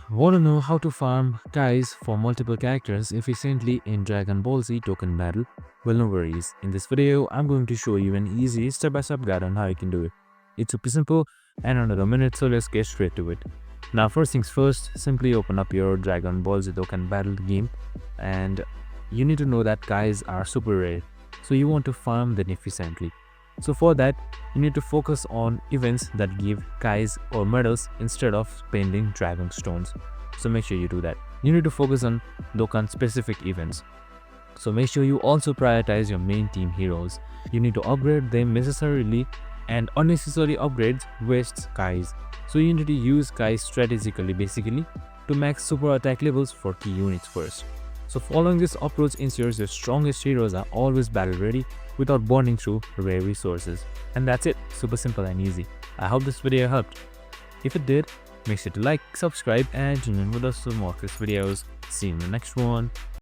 Want to know how to farm Kais for multiple characters efficiently in Dragon Ball Z Dokkan Battle? Well, no worries. In this video, I'm going to show you an easy step-by-step guide on how you can do it. It's super simple and under a minute, so let's get straight to it. Now, first things first, simply open up your Dragon Ball Z Dokkan Battle game, and you need to know that Kais are super rare, so you want to farm them efficiently. So for that, you need to focus on events that give Kais or medals instead of spending Dragon Stones. So make sure you do that. You need to focus on Dokkan specific events. So make sure you also prioritize your main team heroes. You need to upgrade them necessarily, and unnecessary upgrades wastes Kais. So you need to use Kais strategically basically to max super attack levels for key units first. So following this approach ensures your strongest heroes are always battle ready without burning through rare resources. And that's it, super simple and easy. I hope this video helped. If it did, make sure to like, subscribe and tune in with us for more videos. See you in the next one.